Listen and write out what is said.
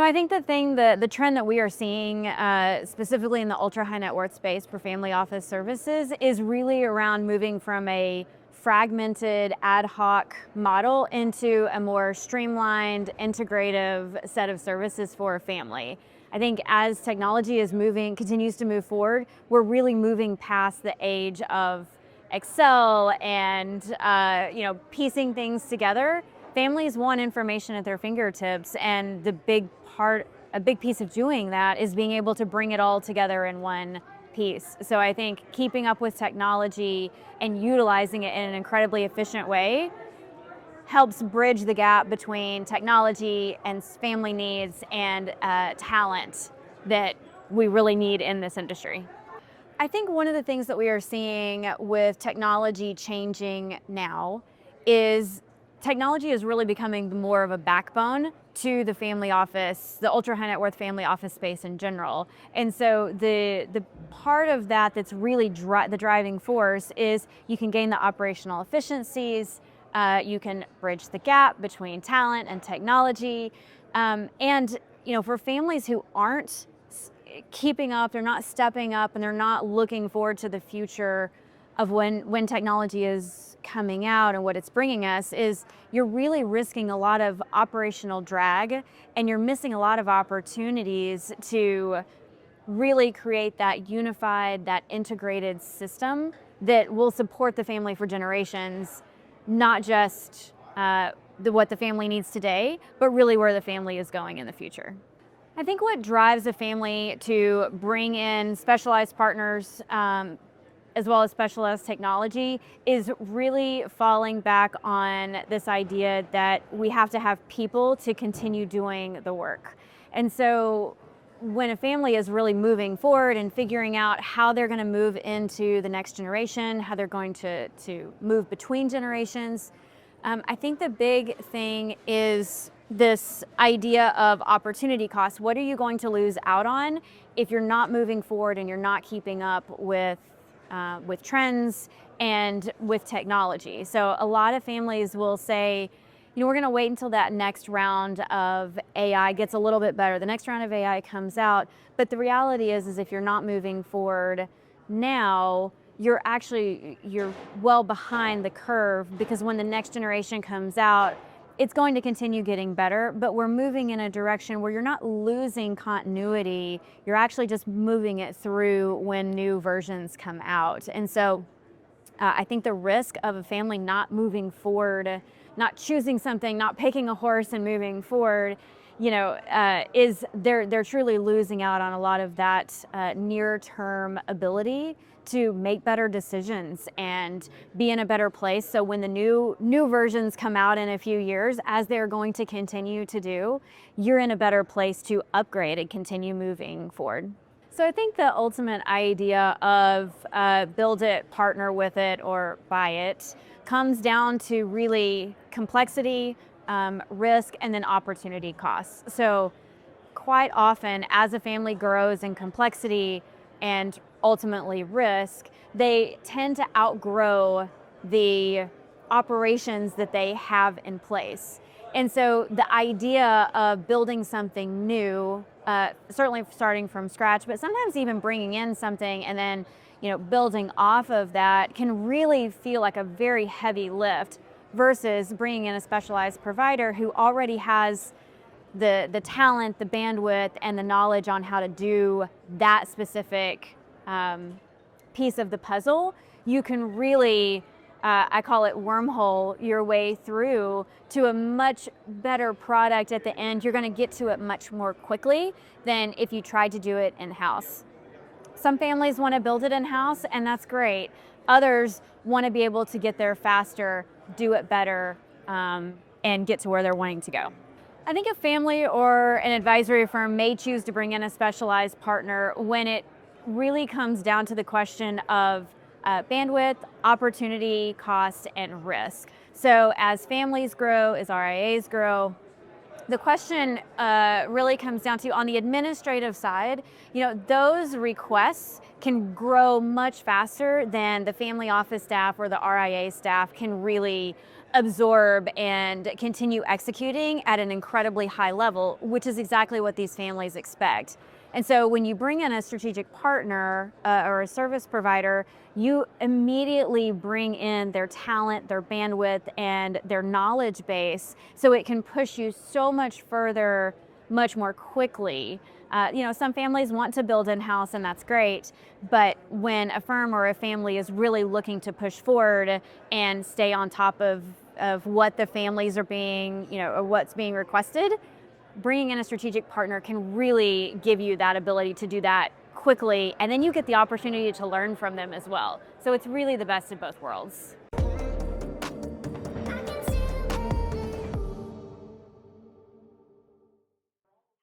I think the trend that we are seeing, specifically in the ultra high net worth space for family office services, is really around moving from a fragmented ad hoc model into a more streamlined, integrative set of services for a family. I think as technology continues to move forward, we're really moving past the age of Excel and piecing things together. Families want information at their fingertips, and a big piece of doing that is being able to bring it all together in one piece. So I think keeping up with technology and utilizing it in an incredibly efficient way helps bridge the gap between technology and family needs and talent that we really need in this industry. I think one of the things that we are seeing with technology changing now is technology is really becoming more of a backbone to the family office, the ultra high net worth family office space in general. And so the part of that that's really the driving force is you can gain the operational efficiencies, you can bridge the gap between talent and technology. And for families who aren't keeping up, they're not stepping up, and they're not looking forward to the future of when technology is coming out and what it's bringing us, is you're really risking a lot of operational drag, and you're missing a lot of opportunities to really create that unified, that integrated system that will support the family for generations, not just what the family needs today, but really where the family is going in the future. I think what drives a family to bring in specialized partners as well as specialized technology is really falling back on this idea that we have to have people to continue doing the work. And so when a family is really moving forward and figuring out how they're going to move into the next generation, how they're going to move between generations, I think the big thing is this idea of opportunity cost. What are you going to lose out on if you're not moving forward and you're not keeping up with trends and with technology? So a lot of families will say, we're going to wait until that next round of AI gets a little bit better. The next round of AI comes out. But the reality is if you're not moving forward now, you're well behind the curve, because when the next generation comes out, it's going to continue getting better, but we're moving in a direction where you're not losing continuity. You're actually just moving it through when new versions come out. And so I think the risk of a family not moving forward, not choosing something, not picking a horse and moving forward, is they're truly losing out on a lot of that near-term ability to make better decisions and be in a better place. So when the new versions come out in a few years, as they're going to continue to do, you're in a better place to upgrade and continue moving forward. So I think the ultimate idea of build it, partner with it, or buy it comes down to really complexity, risk, and then opportunity costs. So quite often, as a family grows in complexity and ultimately risk, they tend to outgrow the operations that they have in place. And so the idea of building something new, certainly starting from scratch, but sometimes even bringing in something and then building off of that, can really feel like a very heavy lift, versus bringing in a specialized provider who already has the talent, the bandwidth, and the knowledge on how to do that specific piece of the puzzle. You can really, I call it wormhole your way through to a much better product at the end. You're going to get to it much more quickly than if you tried to do it in-house. Some families want to build it in-house, and that's great. Others want to be able to get there faster, do it better, and get to where they're wanting to go. I think a family or an advisory firm may choose to bring in a specialized partner when it really comes down to the question of bandwidth, opportunity, cost, and risk. So as families grow, as RIAs grow, The question really comes down to, on the administrative side, those requests can grow much faster than the family office staff or the RIA staff can really absorb and continue executing at an incredibly high level, which is exactly what these families expect. And so when you bring in a strategic partner or a service provider, you immediately bring in their talent, their bandwidth, and their knowledge base, so it can push you so much further, much more quickly. Some families want to build in-house, and that's great, but when a firm or a family is really looking to push forward and stay on top of what the families are being, or what's being requested, bringing in a strategic partner can really give you that ability to do that quickly, and then you get the opportunity to learn from them as well. So it's really the best of both worlds.